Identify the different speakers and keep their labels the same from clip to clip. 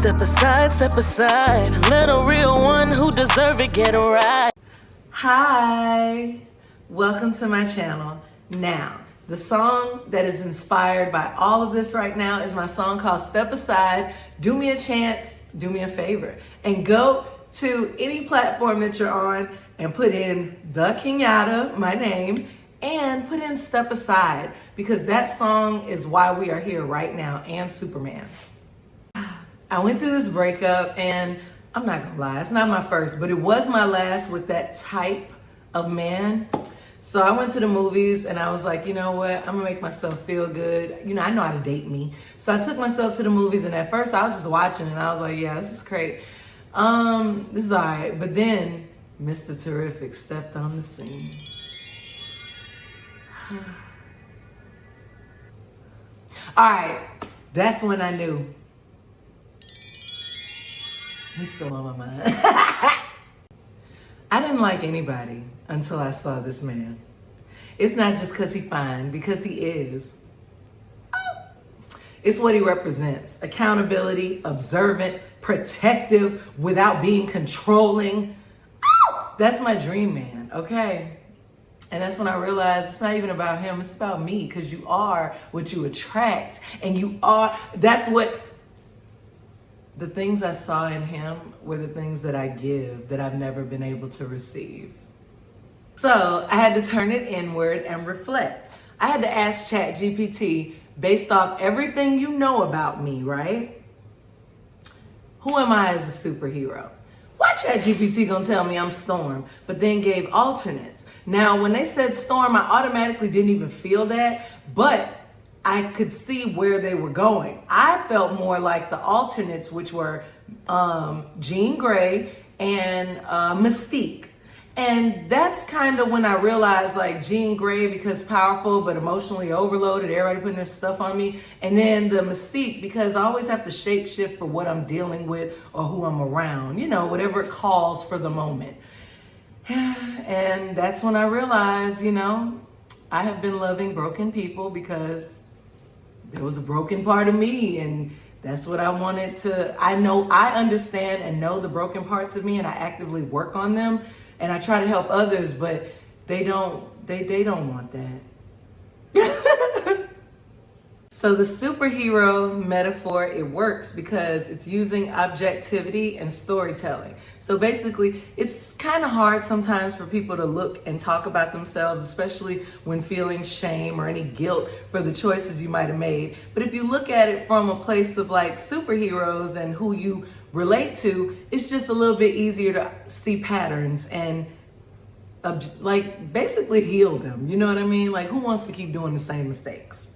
Speaker 1: Step aside, let a real one who deserve it get a ride.
Speaker 2: Hi, welcome to my channel. Now, the song that is inspired by all of this right now is my song called Step Aside. Do me a chance, do me a favor, and go to any platform that you're on and put in The Kenyatta, my name, and put in Step Aside, because that song is why we are here right now, and Superman. I went through this breakup, and I'm not gonna lie, it's not my first, but it was my last with that type of man. So I went to the movies and I was like, you know what, I'm gonna make myself feel good. You know, I know how to date me. So I took myself to the movies, and at first I was just watching and I was like, yeah, this is great. This is all right. But then Mr. Terrific stepped on the scene. All right, that's when I knew. He's still on my mind. I didn't like anybody until I saw this man. It's not just because he's fine, because he is. It's what he represents. Accountability, observant, protective, without being controlling. That's my dream man, okay? And that's when I realized it's not even about him, it's about me, because you are what you attract, and you are, that's what, the things I saw in him were the things that I give that I've never been able to receive. So I had to turn it inward and reflect. I had to ask ChatGPT, based off everything you know about me, right? Who am I as a superhero? Why ChatGPT gonna tell me I'm Storm, but then gave alternates? Now, when they said Storm, I automatically didn't even feel that, but I could see where they were going. I felt more like the alternates, which were Jean Grey and Mystique. And that's kind of when I realized, like, Jean Grey because powerful but emotionally overloaded, everybody putting their stuff on me. And then the Mystique because I always have to shape shift for what I'm dealing with or who I'm around, you know, whatever it calls for the moment. And that's when I realized, you know, I have been loving broken people because there was a broken part of me, and that's what I wanted to, I know, I understand and know the broken parts of me, and I actively work on them, and I try to help others, but they don't want that. So the superhero metaphor, it works because it's using objectivity and storytelling. So basically, it's kind of hard sometimes for people to look and talk about themselves, especially when feeling shame or any guilt for the choices you might have made. But if you look at it from a place of like superheroes and who you relate to, it's just a little bit easier to see patterns and like basically heal them. You know what I mean? Like, who wants to keep doing the same mistakes?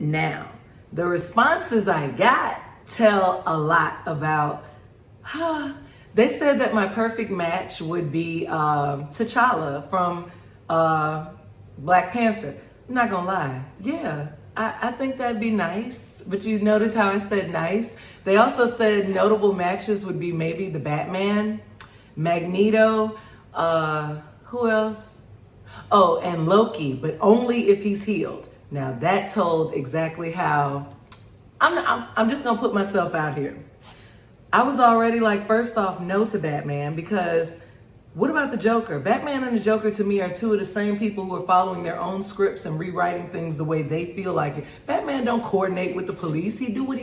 Speaker 2: Now, the responses I got tell a lot about, they said that my perfect match would be T'Challa from Black Panther. I'm not gonna lie, yeah, I think that'd be nice, but you notice how I said nice? They also said notable matches would be maybe the Batman, Magneto, who else? Oh, and Loki, but only if he's healed. Now that told exactly how, I'm just gonna put myself out here. I was already like, first off, no to Batman, because what about the Joker? Batman and the Joker to me are two of the same people who are following their own scripts and rewriting things the way they feel like it. Batman don't coordinate with the police. He do what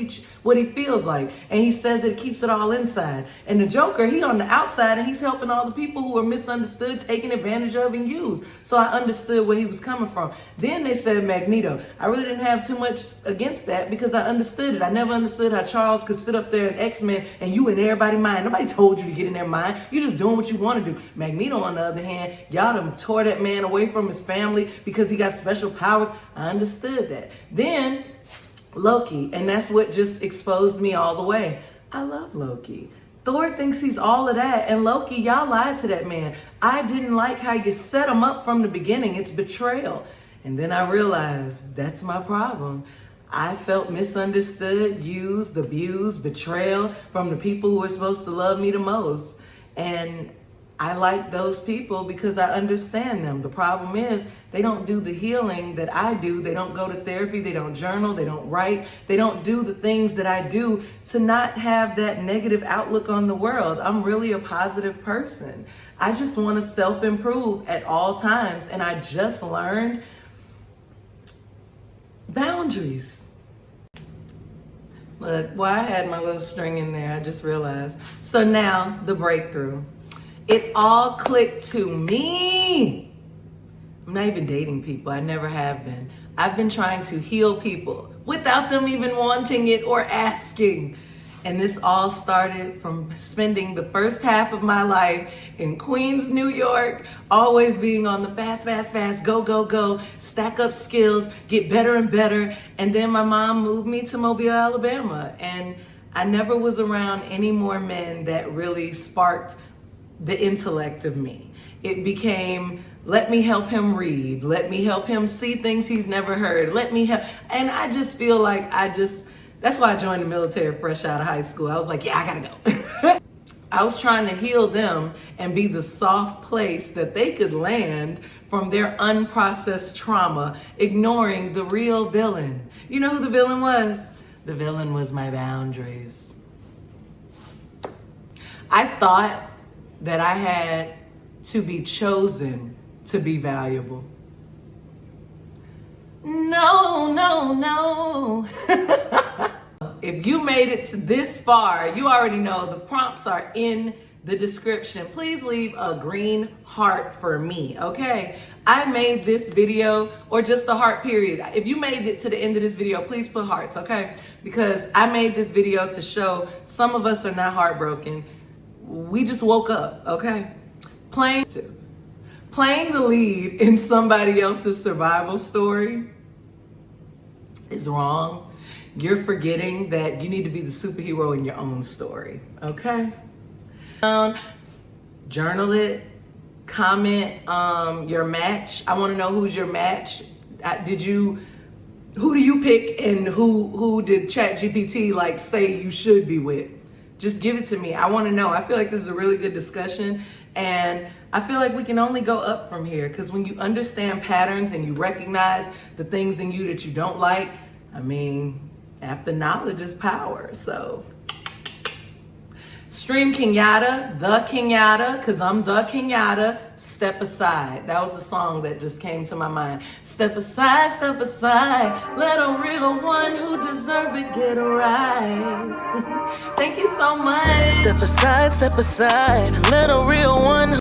Speaker 2: he feels like. And he says it keeps it all inside. And the Joker, he on the outside and he's helping all the people who are misunderstood, taken advantage of and used. So I understood where he was coming from. Then they said Magneto. I really didn't have too much against that because I understood it. I never understood how Charles could sit up there in X-Men and you in everybody's mind. Nobody told you to get in their mind. You're just doing what you want to do. Magneto, on the other hand, y'all done tore that man away from his family because he got special powers. I understood that. Then Loki, and that's what just exposed me all the way. I love Loki. Thor thinks he's all of that, and Loki, y'all lied to that man. I didn't like how you set him up from the beginning. It's betrayal. And then I realized that's my problem. I felt misunderstood, used, abused, betrayal from the people who were supposed to love me the most. And I like those people because I understand them. The problem is they don't do the healing that I do. They don't go to therapy. They don't journal. They don't write. They don't do the things that I do to not have that negative outlook on the world. I'm really a positive person. I just want to self-improve at all times. And I just learned boundaries. Look, well, I had my little string in there. I just realized. So now the breakthrough. It all clicked to me. I'm not even dating people. I never have been. I've been trying to heal people without them even wanting it or asking. And this all started from spending the first half of my life in Queens, New York, always being on the fast, go, stack up skills, get better and better. And then my mom moved me to Mobile, Alabama. And I never was around any more men that really sparked the intellect of me. It became, let me help him read. Let me help him see things he's never heard. Let me help. And I just feel like that's why I joined the military fresh out of high school. I was like, yeah, I gotta go. I was trying to heal them and be the soft place that they could land from their unprocessed trauma, ignoring the real villain. You know who the villain was? The villain was my boundaries. I thought that I had to be chosen to be valuable. No. If you made it to this far, you already know the prompts are in the description. Please leave a green heart for me, okay? I made this video, or just the heart period. If you made it to the end of this video, please put hearts, okay? Because I made this video to show some of us are not heartbroken. We just woke up, okay? Playing the lead in somebody else's survival story is wrong. You're forgetting that you need to be the superhero in your own story, okay? Journal it, comment your match. I want to know who's your match. Who do you pick, and who did ChatGPT like say you should be with? Just give it to me. I want to know. I feel like this is a really good discussion, and I feel like we can only go up from here, because when you understand patterns and you recognize the things in you that you don't like, I mean, after knowledge is power. So stream Kenyatta, the Kenyatta, because I'm the Kenyatta. Step aside. That was the song that just came to my mind. Step aside, let a real one who deserve it get right. Thank you so much.
Speaker 1: Step aside, let a real one